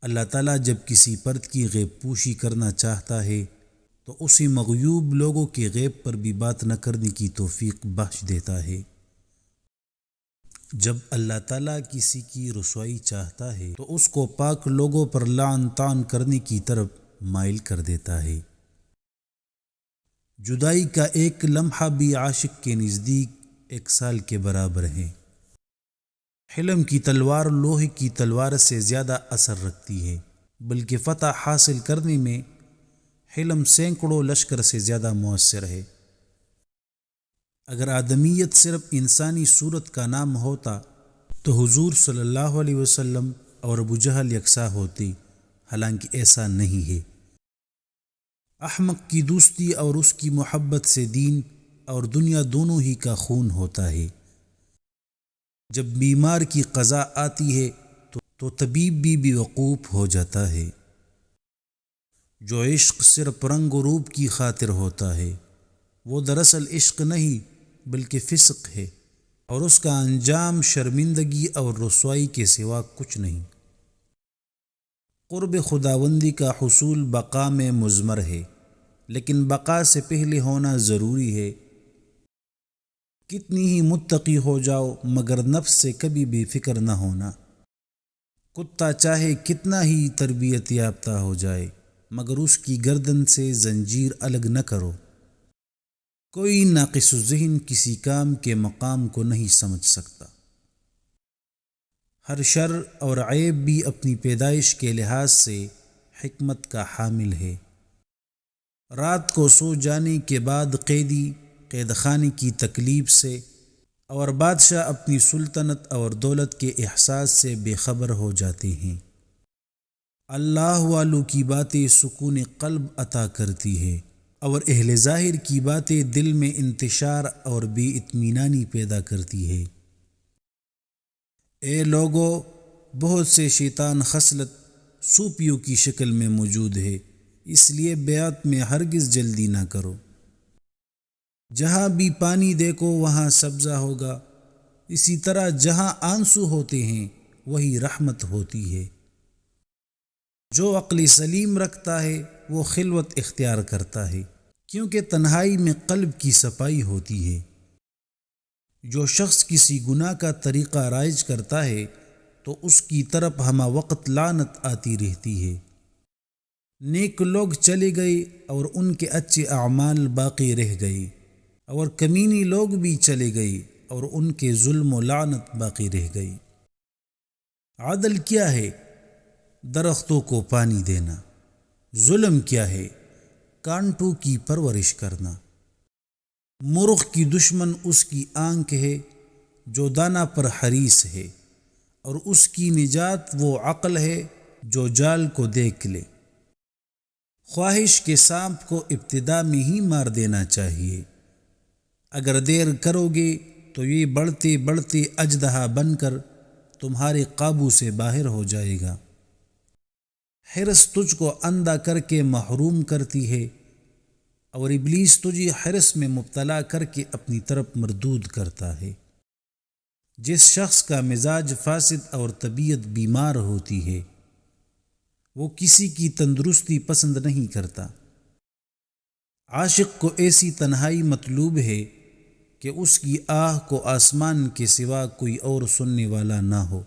اللہ تعالیٰ جب کسی فرد کی غیب پوشی کرنا چاہتا ہے تو اسی مغیوب لوگوں کے غیب پر بھی بات نہ کرنے کی توفیق بخش دیتا ہے۔ جب اللہ تعالیٰ کسی کی رسوائی چاہتا ہے تو اس کو پاک لوگوں پر لعن طعن کرنے کی طرف مائل کر دیتا ہے۔ جدائی کا ایک لمحہ بھی عاشق کے نزدیک 1 سال کے برابر ہے۔ حلم کی تلوار لوہے کی تلوار سے زیادہ اثر رکھتی ہے، بلکہ فتح حاصل کرنے میں حلم سینکڑوں لشکر سے زیادہ مؤثر ہے۔ اگر آدمیت صرف انسانی صورت کا نام ہوتا تو حضور صلی اللہ علیہ وسلم اور ابو جہل یکساں ہوتی، حالانکہ ایسا نہیں ہے۔ احمق کی دوستی اور اس کی محبت سے دین اور دنیا دونوں ہی کا خون ہوتا ہے۔ جب بیمار کی قضا آتی ہے تو طبیب بھی بیوقوف ہو جاتا ہے۔ جو عشق صرف رنگ و روپ کی خاطر ہوتا ہے وہ دراصل عشق نہیں بلکہ فسق ہے، اور اس کا انجام شرمندگی اور رسوائی کے سوا کچھ نہیں۔ قرب خداوندی کا حصول بقا میں مضمر ہے، لیکن بقا سے پہلے ہونا ضروری ہے۔ کتنی ہی متقی ہو جاؤ مگر نفس سے کبھی بھی فکر نہ ہونا۔ کتا چاہے کتنا ہی تربیت یافتہ ہو جائے مگر اس کی گردن سے زنجیر الگ نہ کرو۔ کوئی ناقص ذہن کسی کام کے مقام کو نہیں سمجھ سکتا۔ ہر شر اور عیب بھی اپنی پیدائش کے لحاظ سے حکمت کا حامل ہے۔ رات کو سو جانے کے بعد قیدی قید خانے کی تکلیف سے اور بادشاہ اپنی سلطنت اور دولت کے احساس سے بے خبر ہو جاتے ہیں۔ اللہ والوں کی باتیں سکون قلب عطا کرتی ہے اور اہل ظاہر کی باتیں دل میں انتشار اور بے اطمینانی پیدا کرتی ہے۔ اے لوگو، بہت سے شیطان خصلت صوفیوں کی شکل میں موجود ہے، اس لیے بیعت میں ہرگز جلدی نہ کرو۔ جہاں بھی پانی دیکھو وہاں سبزہ ہوگا، اسی طرح جہاں آنسو ہوتے ہیں وہی رحمت ہوتی ہے۔ جو عقل سلیم رکھتا ہے وہ خلوت اختیار کرتا ہے، کیونکہ تنہائی میں قلب کی صفائی ہوتی ہے۔ جو شخص کسی گناہ کا طریقہ رائج کرتا ہے تو اس کی طرف ہمہ وقت لعنت آتی رہتی ہے۔ نیک لوگ چلے گئے اور ان کے اچھے اعمال باقی رہ گئے، اور کمینی لوگ بھی چلے گئے اور ان کے ظلم و لعنت باقی رہ گئی۔ عدل کیا ہے؟ درختوں کو پانی دینا۔ ظلم کیا ہے؟ کانٹوں کی پرورش کرنا۔ مرغ کی دشمن اس کی آنکھ ہے جو دانہ پر حریص ہے، اور اس کی نجات وہ عقل ہے جو جال کو دیکھ لے۔ خواہش کے سانپ کو ابتدا میں ہی مار دینا چاہیے، اگر دیر کرو گے تو یہ بڑھتے بڑھتے اژدہا بن کر تمہارے قابو سے باہر ہو جائے گا۔ حرص تجھ کو اندھا کر کے محروم کرتی ہے، اور ابلیس تجھے حرص میں مبتلا کر کے اپنی طرف مردود کرتا ہے۔ جس شخص کا مزاج فاسد اور طبیعت بیمار ہوتی ہے وہ کسی کی تندرستی پسند نہیں کرتا۔ عاشق کو ایسی تنہائی مطلوب ہے کہ اس کی آہ کو آسمان کے سوا کوئی اور سننے والا نہ ہو۔